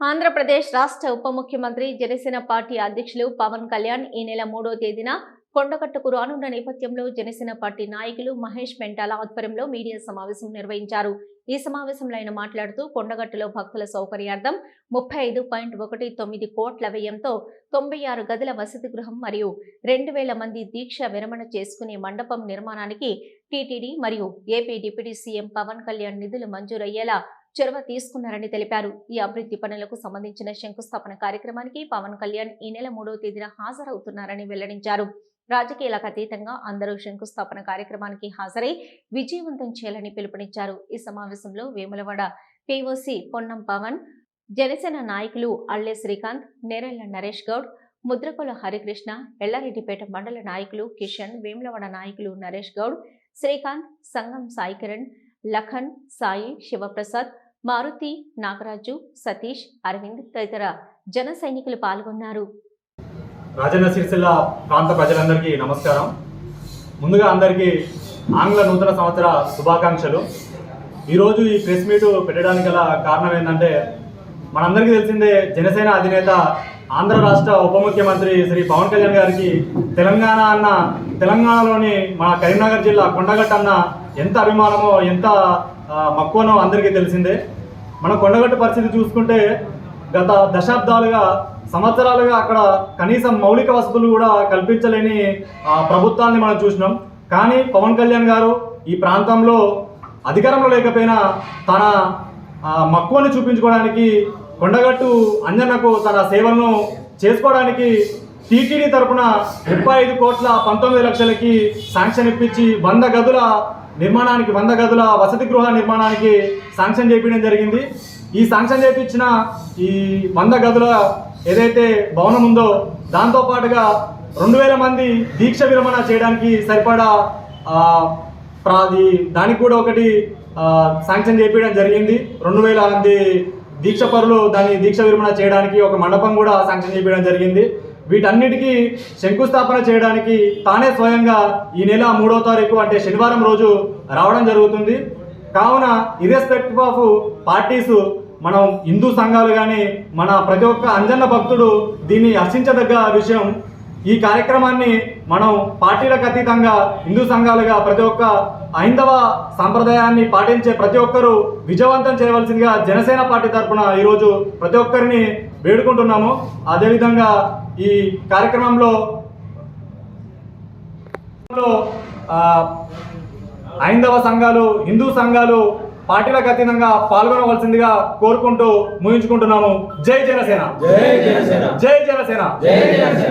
ఆంధ్రప్రదేశ్ రాష్ట్ర ఉప ముఖ్యమంత్రి జనసేన పార్టీ అధ్యక్షులు పవన్ కళ్యాణ్ ఈ నెల 3వ తేదీన కొండగట్టుకు రానున్న నేపథ్యంలో జనసేన పార్టీ నాయకులు మహేష్ మెంటాల ఆధ్వర్యంలో మీడియా సమావేశం నిర్వహించారు. ఈ సమావేశంలో ఆయన మాట్లాడుతూ కొండగట్టులో భక్తుల సౌకర్యార్థం 35.19 కోట్ల వ్యయంతో 96 గదుల వసతి గృహం మరియు 2000 మంది దీక్ష విరమణ చేసుకునే మండపం నిర్మాణానికి టీటీడీ మరియు AP deputy CM Pawan Kalyan నిధులు మంజూరయ్యేలా చొరవ తీసుకున్నారని తెలిపారు. ఈ అభివృద్ధి పనులకు సంబంధించిన శంకుస్థాపన కార్యక్రమానికి పవన్ కళ్యాణ్ ఈ నెల 3వ తేదీన హాజరవుతున్నారని వెల్లడించారు. రాజకీయాలకు అతీతంగా అందరూ శంకుస్థాపన కార్యక్రమానికి హాజరై విజయవంతం చేయాలని పిలుపునిచ్చారు. ఈ సమావేశంలో వేములవాడ పీఓసీ పొన్నం పవన్, జనసేన నాయకులు అల్లె శ్రీకాంత్, నేరెళ్ల నరేష్ గౌడ్, ముద్రకొల హరికృష్ణ, ఎల్లారెడ్డిపేట మండల నాయకులు కిషన్, వేములవాడ నాయకులు నరేష్ గౌడ్, శ్రీకాంత్, సంగం సాయి కిరణ్, లఖన్, సాయి, శివప్రసాద్, మారుతి, నాగరాజు, సతీష్, అరవింద్ తదితర జన సైనికులు పాల్గొన్నారు. రాజన్న సిరిసిల్ల ప్రాంత ప్రజలందరికీ నమస్కారం. ముందుగా అందరికీ ఆంగ్ల నూతన సంవత్సర శుభాకాంక్షలు. ఈరోజు ఈ ప్రెస్ మీట్ పెట్టడానికి గల కారణం ఏంటంటే, మనందరికీ తెలిసిందే జనసేన అధినేత ఆంధ్ర రాష్ట్ర ఉప ముఖ్యమంత్రి శ్రీ పవన్ కళ్యాణ్ గారికి తెలంగాణలోని మన కరీంనగర్ జిల్లా కొండగట్టు అన్న ఎంత అభిమానమో ఎంత మక్కువనో అందరికీ తెలిసిందే. మన కొండగట్టు పరిస్థితి చూసుకుంటే గత దశాబ్దాలుగా సంవత్సరాలుగా అక్కడ కనీసం మౌలిక వసతులు కూడా కల్పించలేని ప్రభుత్వాన్ని మనం చూసినాం. కానీ పవన్ కళ్యాణ్ గారు ఈ ప్రాంతంలో అధికారంలో లేకపోయినా తన మక్కువని చూపించుకోవడానికి కొండగట్టు అంజన్నకు తన సేవలను చేసుకోవడానికి టీటీడీ తరఫున 35,19,00,000కి శాంక్షన్ ఇప్పించి 100 గదుల నిర్మాణానికి 100 గదుల వసతి గృహ నిర్మాణానికి శాంక్షన్ చేయించడం జరిగింది. ఈ శాంక్షన్ చేయించిన ఈ 100 గదుల ఏదైతే భవనం ఉందో దాంతోపాటుగా 2000 మంది దీక్ష విరమణ చేయడానికి సరిపడా దానికి కూడా ఒకటి శాంక్షన్ చేయించడం జరిగింది. 2000 మంది దీక్ష పరులు దాన్ని దీక్ష విరమణ చేయడానికి ఒక మండపం కూడా శాంక్షన్ చేయించడం జరిగింది. వీటన్నిటికీ శంకుస్థాపన చేయడానికి తానే స్వయంగా ఈ నెల 3వ తారీఖు అంటే శనివారం రోజు రావడం జరుగుతుంది. కావున ఇర్రెస్పెక్టివ్ ఆఫ్ పార్టీస్, మనం హిందూ సంఘాలు కానీ మన ప్రతి ఒక్క అంజన్న భక్తుడు దీన్ని హర్షించదగ్గ విషయం. ఈ కార్యక్రమాన్ని మనం పార్టీలకు అతీతంగా హిందూ సంఘాలుగా ప్రతి ఒక్క హైందవ సాంప్రదాయాన్ని పాటించే ప్రతి ఒక్కరూ విజయవంతం చేయవలసిందిగా జనసేన పార్టీ తరఫున ఈరోజు ప్రతి ఒక్కరిని వేడుకుంటున్నాము. అదేవిధంగా ఈ కార్యక్రమంలో హైందవ సంఘాలు, హిందూ సంఘాలు పార్టీలకు అతీతంగా పాల్గొనవలసిందిగా కోరుకుంటూ ముగించుకుంటున్నాము. జై జనసేన, జై జనసేన, జై జనసేన.